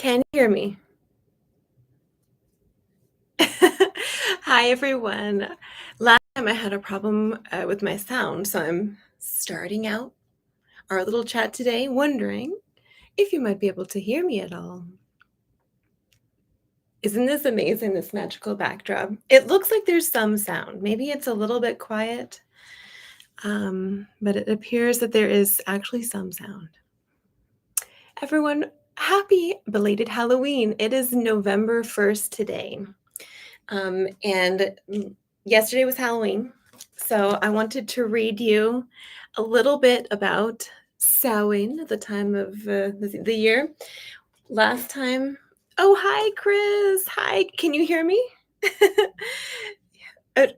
Can you hear me? Hi, everyone. Last time I had a problem with my sound, so I'm starting out our little chat today, wondering if you might be able to hear me at all. Isn't this amazing, this magical backdrop? It looks like there's some sound. Maybe it's a little bit quiet, but it appears that there is actually some sound. Everyone, happy belated Halloween. It is November 1st today. And yesterday was Halloween, so I wanted to read you a little bit about Samhain, the time of the year. Last time, oh, hi, Chris. Hi, can you hear me?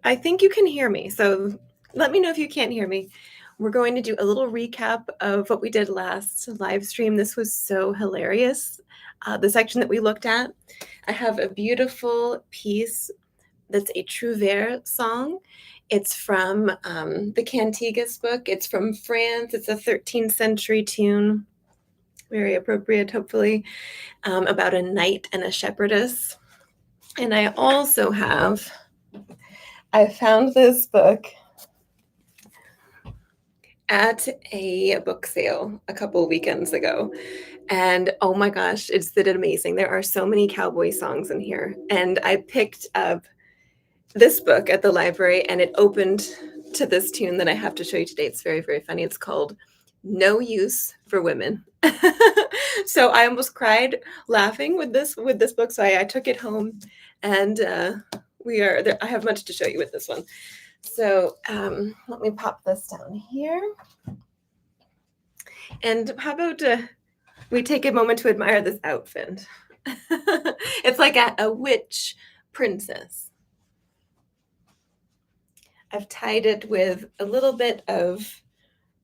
I think you can hear me, so let me know if you can't hear me. We're going to do a little recap of what we did last live stream. This was so hilarious. The section that we looked at, I have a beautiful piece that's a Trouvère song. It's from the Cantigas book. It's from France. It's a 13th century tune, very appropriate, hopefully, about a knight and a shepherdess. And I also I found this book at a book sale a couple weekends ago. And oh my gosh, it's been amazing. There are so many cowboy songs in here. And I picked up this book at the library and it opened to this tune that I have to show you today. It's very, very funny. It's called No Use for Women. So I almost cried laughing with this book. So I took it home and I have much to show you with this one. So let me pop this down here. And how about we take a moment to admire this outfit? It's like a witch princess. I've tied it with a little bit of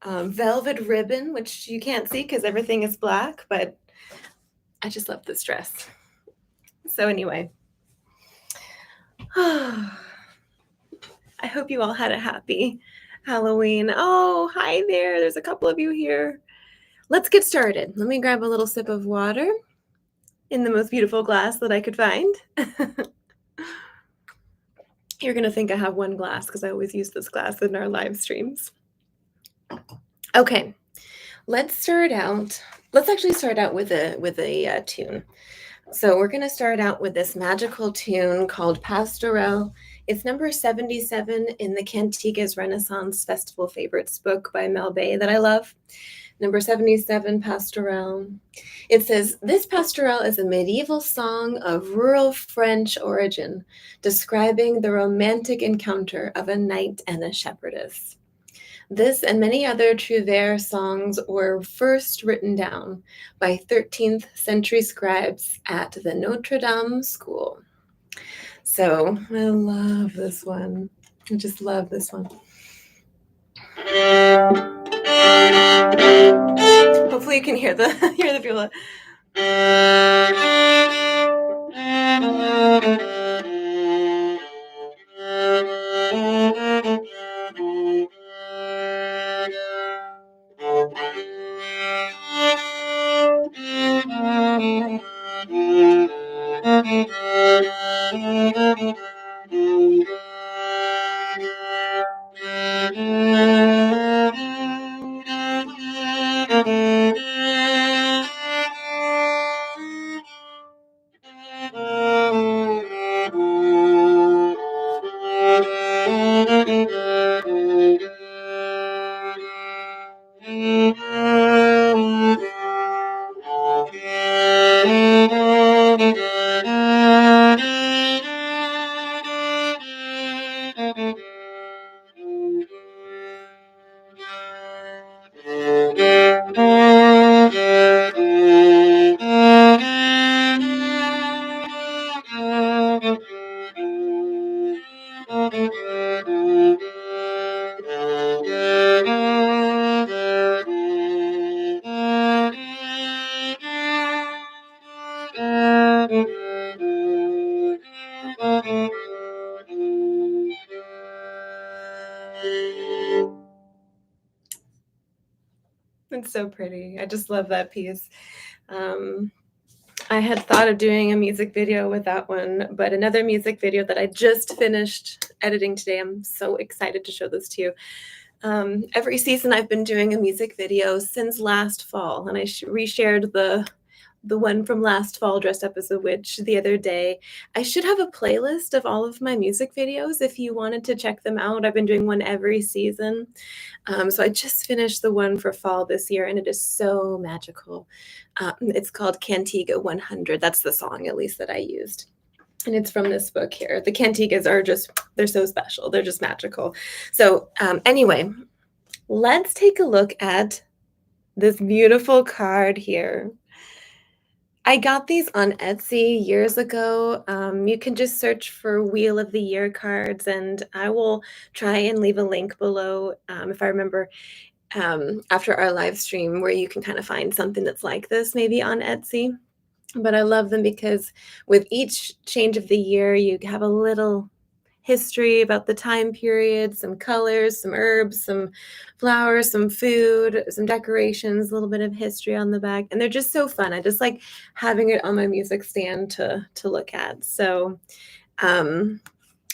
velvet ribbon, which you can't see because everything is black, but I just love this dress. So anyway, I hope you all had a happy Halloween. Oh, hi there. There's a couple of you here. Let's get started. Let me grab a little sip of water in the most beautiful glass that I could find. You're going to think I have one glass because I always use this glass in our live streams. Okay, let's actually start out with a tune. So we're going to start out with this magical tune called Pastorelle. It's number 77 in the Cantigas Renaissance Festival Favorites book by Mel Bay that I love. Number 77, Pastorelle. It says, this pastorelle is a medieval song of rural French origin, describing the romantic encounter of a knight and a shepherdess. This and many other Trouvère songs were first written down by 13th century scribes at the Notre Dame school. So I love this one. I just love this one. Hopefully you can hear the viola. It's so pretty. I just love that piece. I had thought of doing a music video with that one, but another music video that I just finished editing today. I'm so excited to show this to you. Every season I've been doing a music video since last fall, and I reshared the one from last fall dressed up as a witch the other day. I should have a playlist of all of my music videos if you wanted to check them out. I've been doing one every season. So I just finished the one for fall this year, and it is so magical. It's called Cantiga 100. That's the song, at least, that I used. And it's from this book here. The cantigas are they're so special. They're just magical. So anyway, let's take a look at this beautiful card here. I got these on Etsy years ago. You can just search for Wheel of the Year cards, and I will try and leave a link below if I remember after our live stream where you can kind of find something that's like this maybe on Etsy. But I love them because with each change of the year, you have a little history about the time period, some colors, some herbs, some flowers, some food, some decorations, a little bit of history on the back. And they're just so fun. I just like having it on my music stand to look at. So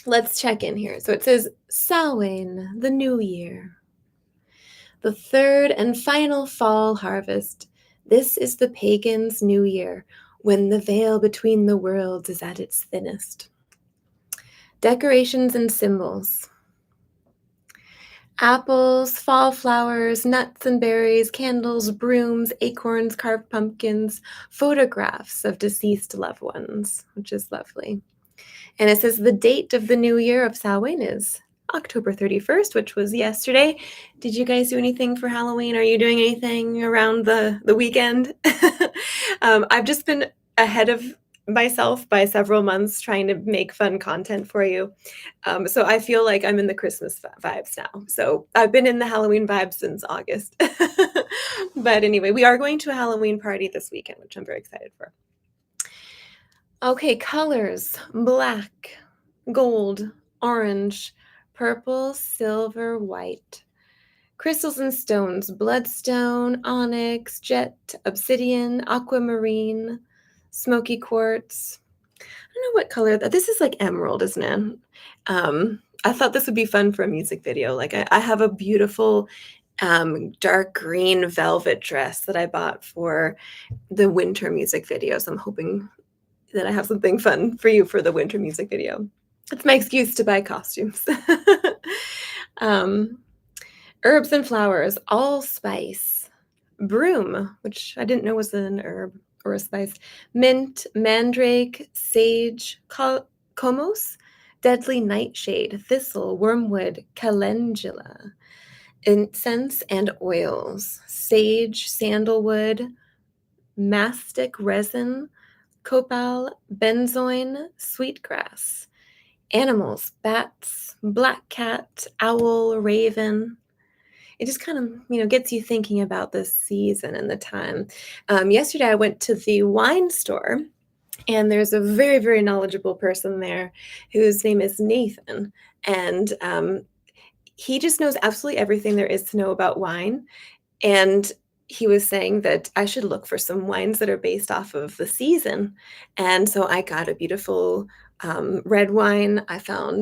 let's check in here. So it says, Samhain, the new year. The third and final fall harvest. This is the pagan's new year, when the veil between the worlds is at its thinnest. Decorations and symbols. Apples, fall flowers, nuts and berries, candles, brooms, acorns, carved pumpkins, photographs of deceased loved ones, which is lovely. And it says the date of the new year of Samhain is October 31st, which was yesterday. Did you guys do anything for Halloween? Are you doing anything around the weekend? I've just been ahead of myself by several months trying to make fun content for you. So I feel like I'm in the Christmas vibes now. So I've been in the Halloween vibes since August. But anyway, we are going to a Halloween party this weekend, which I'm very excited for. Okay, colors: black, gold, orange, purple, silver, white. Crystals and stones: bloodstone, onyx, jet, obsidian, aquamarine, smoky quartz. I don't know what color that. This is like emerald, isn't it? I thought this would be fun for a music video. Like I have a beautiful dark green velvet dress that I bought for the winter music video. So I'm hoping that I have something fun for you for the winter music video. It's my excuse to buy costumes. Herbs and flowers: allspice, broom, which I didn't know was an herb or a spice, mint, mandrake, sage, comos, deadly nightshade, thistle, wormwood, calendula, incense and oils, sage, sandalwood, mastic resin, copal, benzoin, sweetgrass. Animals: bats, black cat, owl, raven. It just kind of, gets you thinking about this season and the time. Yesterday, I went to the wine store, and there's a very, very knowledgeable person there whose name is Nathan. And he just knows absolutely everything there is to know about wine. And he was saying that I should look for some wines that are based off of the season. And so I got a beautiful red wine.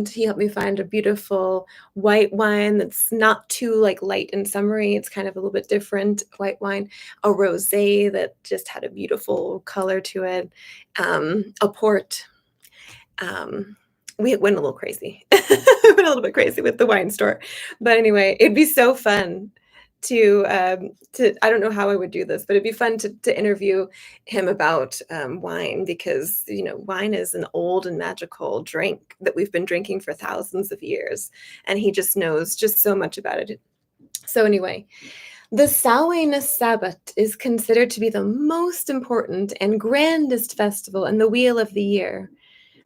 He helped me find a beautiful white wine that's not too like light and summery. It's kind of a little bit different white wine. A rosé that just had a beautiful color to it. A port. We went a little crazy. We went a little bit crazy with the wine store. But anyway, it'd be so fun to I don't know how I would do this, but it'd be fun to interview him about wine, because wine is an old and magical drink that we've been drinking for thousands of years, and he just knows just so much about it. So anyway, the Samhain Sabbath is considered to be the most important and grandest festival in the Wheel of the Year.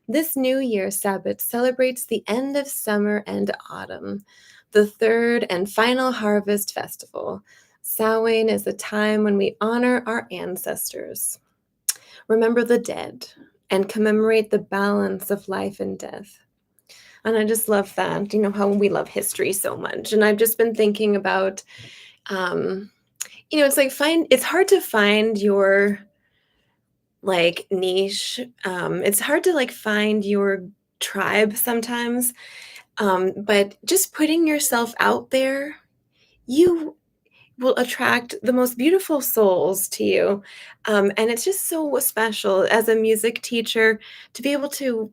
This New Year Sabbath celebrates the end of summer and autumn, the third and final harvest festival. Samhain is a time when we honor our ancestors, remember the dead, and commemorate the balance of life and death. And I just love that, how we love history so much. And I've just been thinking about, it's like it's hard to find your like niche. It's hard to like find your tribe sometimes, but just putting yourself out there, you will attract the most beautiful souls to you. And it's just so special as a music teacher to be able to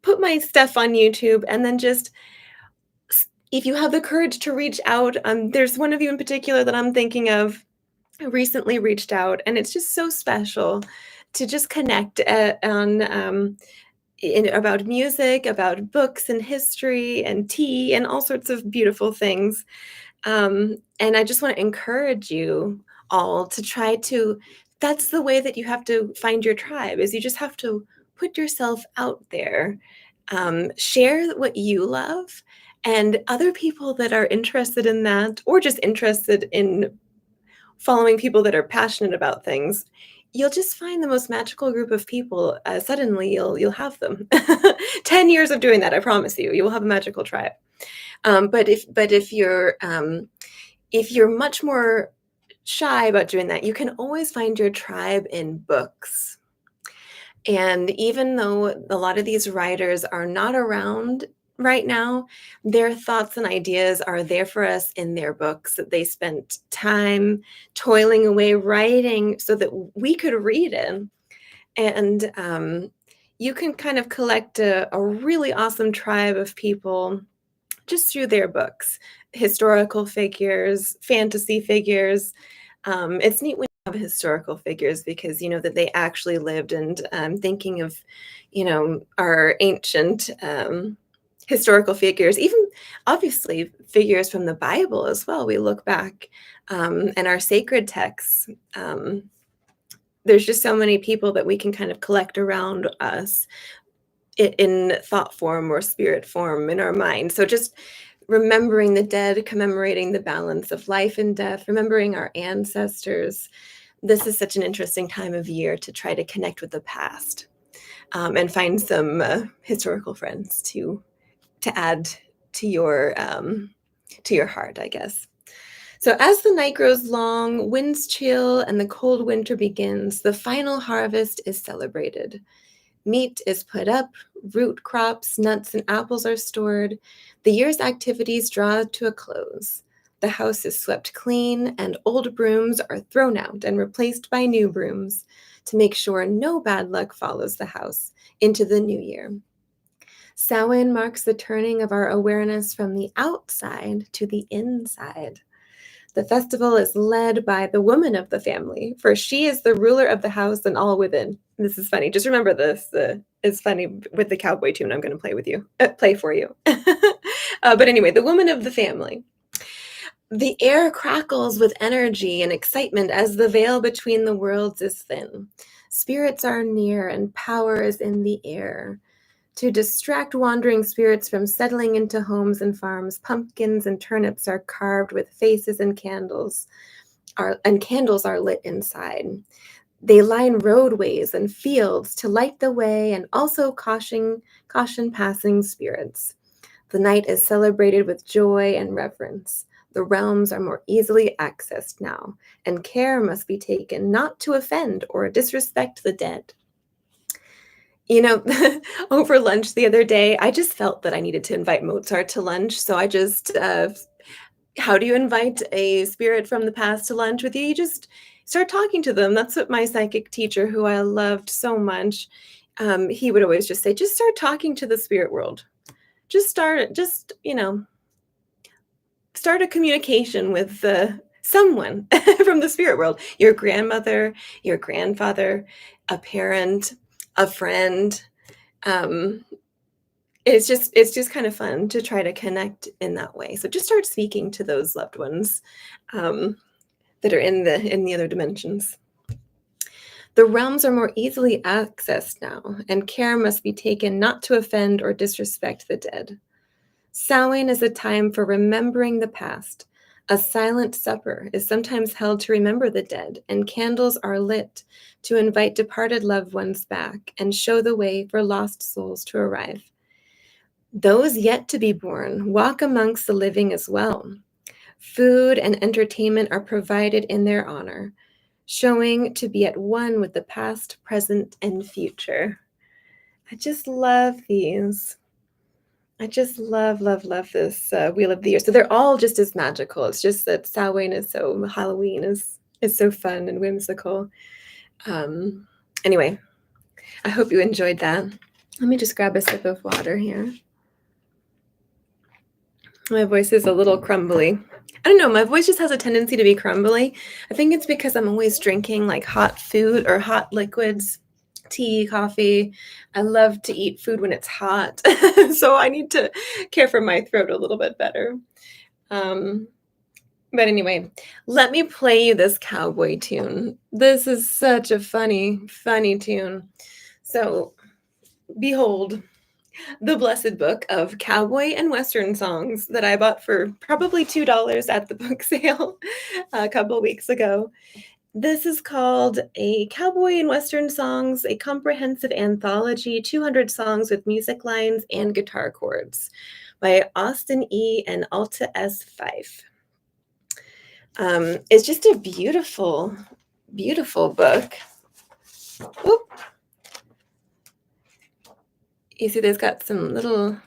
put my stuff on YouTube and then just if you have the courage to reach out, there's one of you in particular that I'm thinking of who recently reached out, and it's just so special to just connect about music, about books and history and tea and all sorts of beautiful things. And I just want to encourage you all to try to that's the way that you have to find your tribe is you just have to put yourself out there. Share what you love and other people that are interested in that or just interested in following people that are passionate about things, you'll just find the most magical group of people. Suddenly, you'll have them. 10 years of doing that, I promise you, you will have a magical tribe. But if you're much more shy about doing that, you can always find your tribe in books. And even though a lot of these writers are not around right now, their thoughts and ideas are there for us in their books that they spent time toiling away writing so that we could read it. And you can kind of collect a really awesome tribe of people just through their books, historical figures, fantasy figures. It's neat when you have historical figures because you know that they actually lived. And thinking of, our ancient historical figures, even obviously figures from the Bible as well. We look back and our sacred texts. There's just so many people that we can kind of collect around us in thought form or spirit form in our mind. So just remembering the dead, commemorating the balance of life and death, remembering our ancestors. This is such an interesting time of year to try to connect with the past and find some historical friends to add to your heart, I guess. So as the night grows long, winds chill, and the cold winter begins, the final harvest is celebrated. Meat is put up, root crops, nuts, and apples are stored. The year's activities draw to a close. The house is swept clean, and old brooms are thrown out and replaced by new brooms to make sure no bad luck follows the house into the new year. Samhain marks the turning of our awareness from the outside to the inside. The festival is led by the woman of the family, for she is the ruler of the house and all within. This is funny. Just remember this. It's funny with the cowboy tune I'm going to play for you. But anyway, the woman of the family. The air crackles with energy and excitement as the veil between the worlds is thin. Spirits are near and power is in the air. To distract wandering spirits from settling into homes and farms, pumpkins and turnips are carved with faces and candles are lit inside. They line roadways and fields to light the way and also caution passing spirits. The night is celebrated with joy and reverence. The realms are more easily accessed now, and care must be taken not to offend or disrespect the dead. Over lunch the other day, I just felt that I needed to invite Mozart to lunch. So I just, how do you invite a spirit from the past to lunch with you? You just start talking to them. That's what my psychic teacher, who I loved so much, he would always just say, just start talking to the spirit world. Start a communication with someone from the spirit world, your grandmother, your grandfather, a parent, a friend. It's just kind of fun to try to connect in that way. So just start speaking to those loved ones that are in the other dimensions. The realms are more easily accessed now, and care must be taken not to offend or disrespect the dead. Samhain is a time for remembering the past. A silent supper is sometimes held to remember the dead, and candles are lit to invite departed loved ones back and show the way for lost souls to arrive. Those yet to be born walk amongst the living as well. Food and entertainment are provided in their honor. showing to be at one with the past, present, and future. I just love these. I just love this Wheel of the Year. So they're all just as magical. It's just that Samhain is so Halloween is so fun and whimsical. Anyway, I hope you enjoyed that. Let me just grab a sip of water here. My voice is a little crumbly. I don't know, my voice just has a tendency to be crumbly. I think it's because I'm always drinking like hot food or hot liquids, tea, coffee. I love to eat food when it's hot. So I need to care for my throat a little bit better. But anyway, let me play you this cowboy tune. This is such a funny, funny tune. So, behold, the blessed book of cowboy and western songs that I bought for probably $2 at the book sale a couple weeks ago. This is called A Cowboy and Western Songs, a comprehensive anthology, 200 songs with music lines and guitar chords by Austin E. and Alta S. Fife. It's just a beautiful, beautiful book. Oop. You see, there's got some little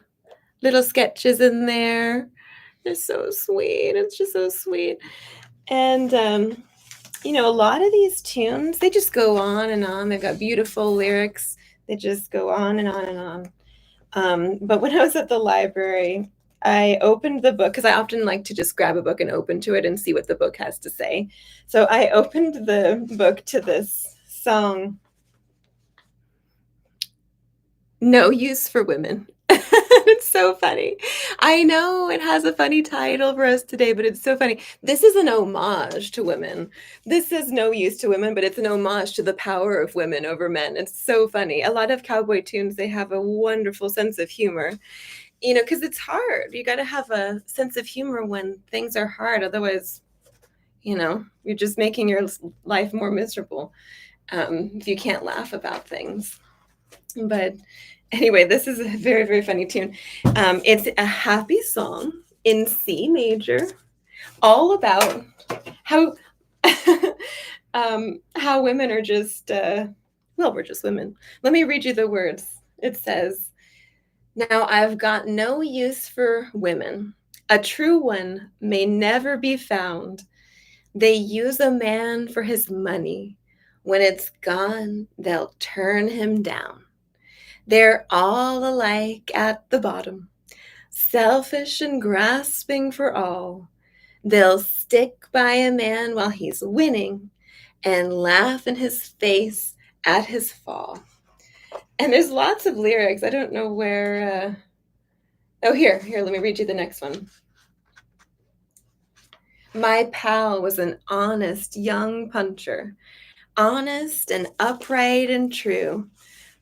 sketches in there. They're so sweet. It's just so sweet. And you know, a lot of these tunes, they just go on and on. They've got beautiful lyrics. They just go on and on and on. But when I was at the library, I opened the book because I often like to just grab a book and open to it and see what the book has to say. So I opened the book to this song, No Use for Women. It's so funny. I know it has a funny title for us today, but it's so funny. This is an homage to women. This is no use to women, but it's an homage to the power of women over men. It's so funny. A lot of cowboy tunes, they have a wonderful sense of humor, you know, because it's hard. You got to have a sense of humor when things are hard. Otherwise, you know, you're just making your life more miserable if you can't laugh about things. But anyway, this is a very, very funny tune. It's a happy song in C major, all about how how women are just well, we're just women. Let me read you the words. It says, "Now I've got no use for women. A true one may never be found. They use a man for his money. When it's gone, they'll turn him down. They're all alike at the bottom, selfish and grasping for all. They'll stick by a man while he's winning and laugh in his face at his fall." And there's lots of lyrics. I don't know where. Oh, here, let me read you the next one. "My pal was an honest young puncher, honest and upright and true.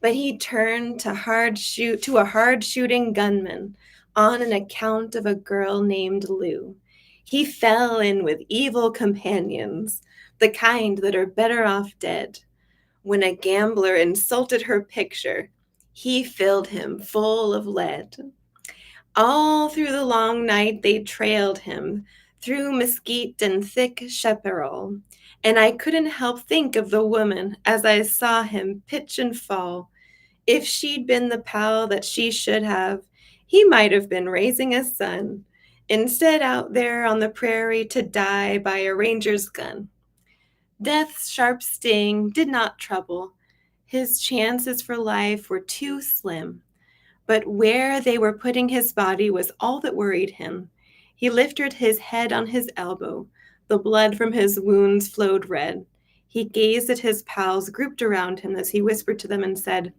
But he turned to a hard-shooting gunman on an account of a girl named Lou. He fell in with evil companions, the kind that are better off dead. When a gambler insulted her picture, he filled him full of lead. All through the long night they trailed him, through mesquite and thick chaparral, and I couldn't help think of the woman as I saw him pitch and fall. If she'd been the pal that she should have, he might have been raising a son, instead out there on the prairie to die by a ranger's gun. Death's sharp sting did not trouble. His chances for life were too slim. But where they were putting his body was all that worried him. He lifted his head on his elbow. The blood from his wounds flowed red. He gazed at his pals grouped around him as he whispered to them and said,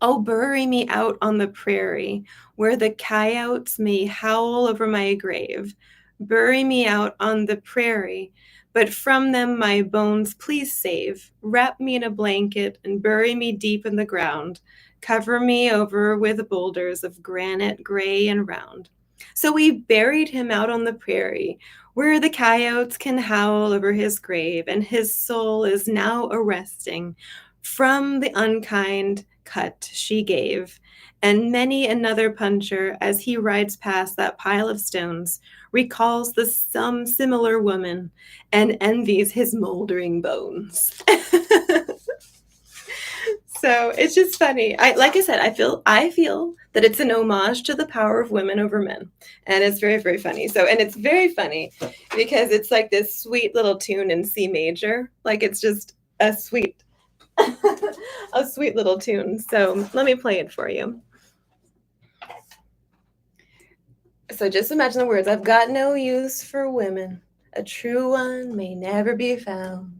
'Oh, bury me out on the prairie, where the coyotes may howl over my grave. Bury me out on the prairie, but from them my bones please save. Wrap me in a blanket and bury me deep in the ground. Cover me over with boulders of granite gray and round.' So we buried him out on the prairie, where the coyotes can howl over his grave, and his soul is now a resting from the unkind cut she gave, and many another puncher, as he rides past that pile of stones, recalls the some similar woman and envies his moldering bones. So it's just funny. Like I said, I feel that it's an homage to the power of women over men, and it's very very funny. So and it's very funny because it's like this sweet little tune in C major. Like it's just a sweet a sweet little tune. So let me play it for you. So just imagine the words. I've got no use for women. A true one may never be found.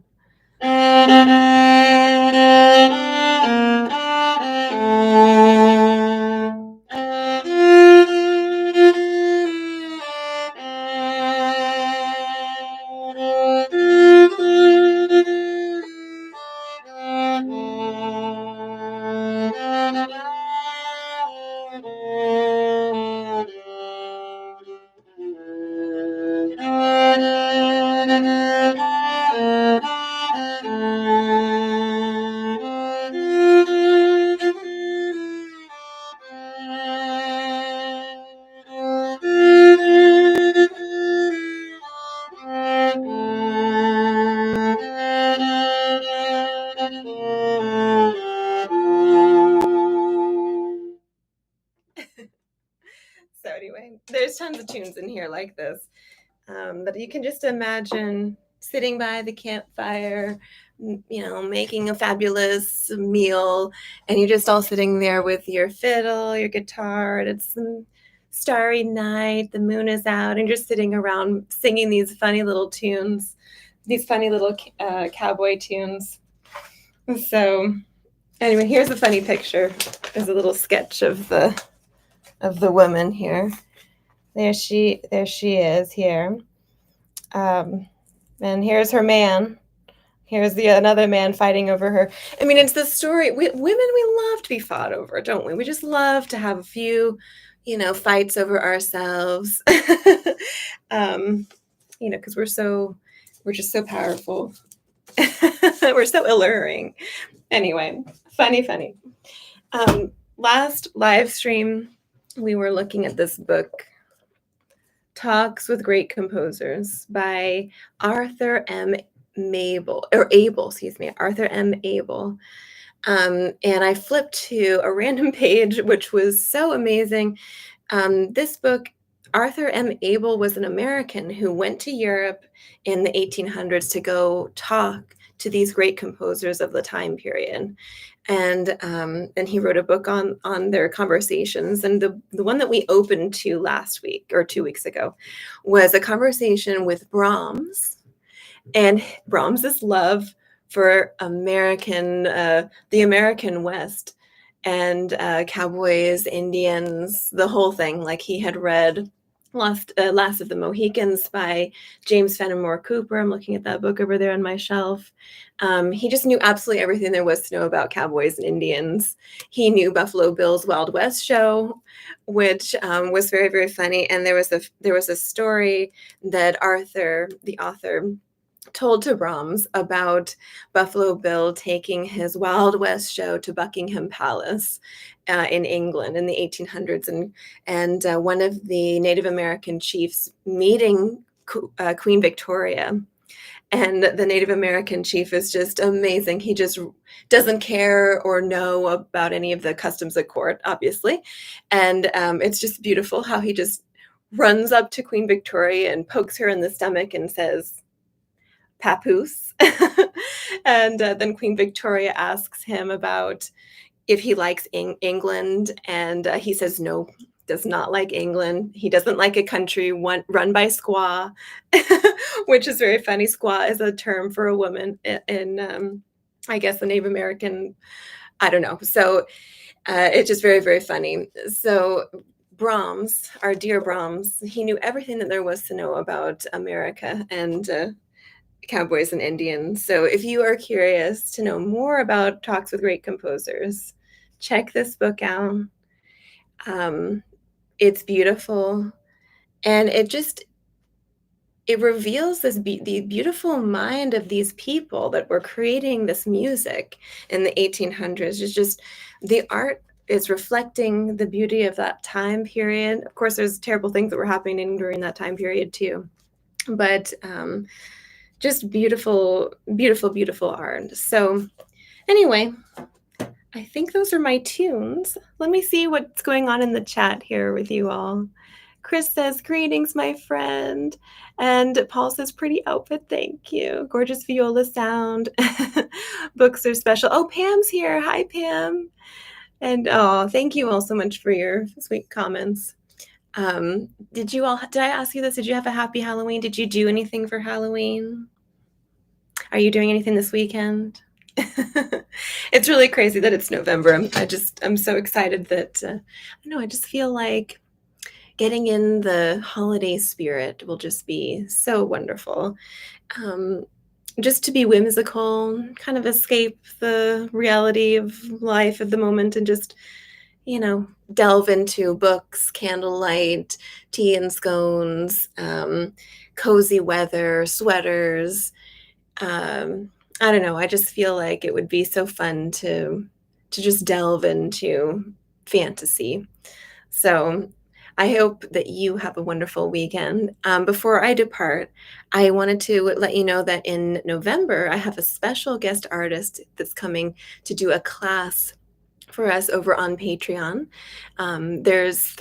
So anyway, there's tons of tunes in here like this. But you can just imagine sitting by the campfire, making a fabulous meal, and you're just all sitting there with your fiddle, your guitar, and it's some starry night, the moon is out, and you're just sitting around singing these funny little tunes, these funny little cowboy tunes. So anyway, here's a funny picture. There's a little sketch of the woman here. There she is here. And here's her man. Here's another man fighting over her. I mean, it's the story. Women, we love to be fought over, don't we? We just love to have a few, fights over ourselves. Because we're just so powerful. We're so alluring. Anyway, funny. Last live stream, we were looking at this book, Talks with Great Composers by Arthur M. Abel, Arthur M. Abel. And I flipped to a random page, which was so amazing. This book, Arthur M. Abel was an American who went to Europe in the 1800s to go talk to these great composers of the time period. And he wrote a book on their conversations. And the one that we opened to last week or 2 weeks ago was a conversation with Brahms and Brahms's love for the American West and cowboys, Indians, the whole thing. Like he had read Last of the Mohicans by James Fenimore Cooper. I'm looking at that book over there on my shelf. He just knew absolutely everything there was to know about cowboys and Indians. He knew Buffalo Bill's Wild West show, which was very, very funny. And there was a story that Arthur, the author, told to Brahms about Buffalo Bill taking his Wild West show to Buckingham Palace in England in the 1800s, and one of the Native American chiefs meeting Queen Victoria. And the Native American chief is just amazing. He just doesn't care or know about any of the customs of court, obviously. And it's just beautiful how he just runs up to Queen Victoria and pokes her in the stomach and says, "Papoose." And then Queen Victoria asks him about if he likes England, and he says no, does not like England. He doesn't like a country run by squaw, which is very funny. Squaw is a term for a woman in I guess, the Native American, I don't know. So it's just very, very funny. So Brahms, our dear Brahms, he knew everything that there was to know about America and cowboys and Indians. So if you are curious to know more about Talks with Great Composers, check this book out. It's beautiful, and it reveals the beautiful mind of these people that were creating this music in the 1800s. It's just the art is reflecting the beauty of that time period. Of course, there's terrible things that were happening during that time period too, but just beautiful, beautiful, beautiful art. So anyway, I think those are my tunes. Let me see what's going on in the chat here with you all. Chris says, greetings, my friend. And Paul says, pretty outfit, thank you. Gorgeous viola sound. Books are special. Oh, Pam's here. Hi, Pam. And oh, thank you all so much for your sweet comments. Did I ask you this? Did you have a happy Halloween? Did you do anything for Halloween? Are you doing anything this weekend? It's really crazy that it's November. I'm so excited that, I don't know, I just feel like getting in the holiday spirit will just be so wonderful. Just to be whimsical, kind of escape the reality of life at the moment and just, delve into books, candlelight, tea and scones, cozy weather, sweaters. I don't know. I just feel like it would be so fun to just delve into fantasy. So I hope that you have a wonderful weekend. Before I depart, I wanted to let you know that in November, I have a special guest artist that's coming to do a class for us over on Patreon. There's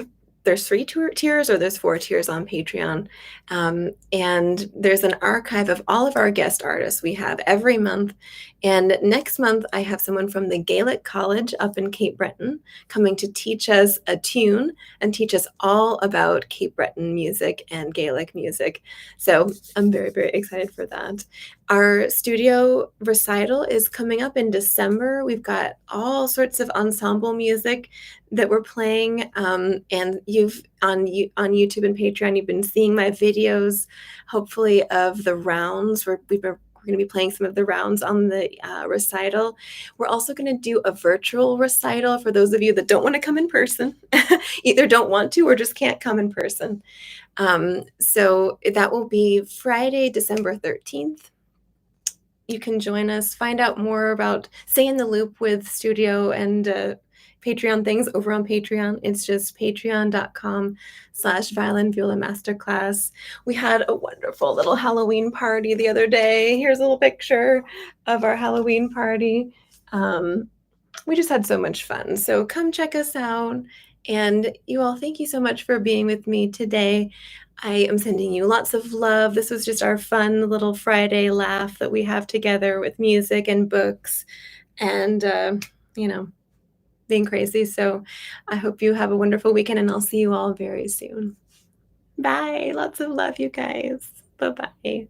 3 tiers, or there's 4 tiers on Patreon, and there's an archive of all of our guest artists we have every month. And next month, I have someone from the Gaelic College up in Cape Breton coming to teach us a tune and teach us all about Cape Breton music and Gaelic music. So I'm very, very excited for that. Our studio recital is coming up in December. We've got all sorts of ensemble music that we're playing, and you've on YouTube and Patreon, you've been seeing my videos, hopefully, of the rounds. We're going to be playing some of the rounds on the recital. We're also going to do a virtual recital for those of you that don't want to come in person, either don't want to or just can't come in person. So that will be Friday, December 13th. You can join us, find out more about, stay in the loop with studio and Patreon things over on Patreon. It's just patreon.com/violin viola masterclass. We had a wonderful little Halloween party the other day. Here's a little picture of our Halloween party. We just had so much fun. So come check us out. And you all, thank you so much for being with me today. I am sending you lots of love. This was just our fun little Friday laugh that we have together with music and books and, being crazy. So I hope you have a wonderful weekend, and I'll see you all very soon. Bye. Lots of love, you guys. Bye-bye.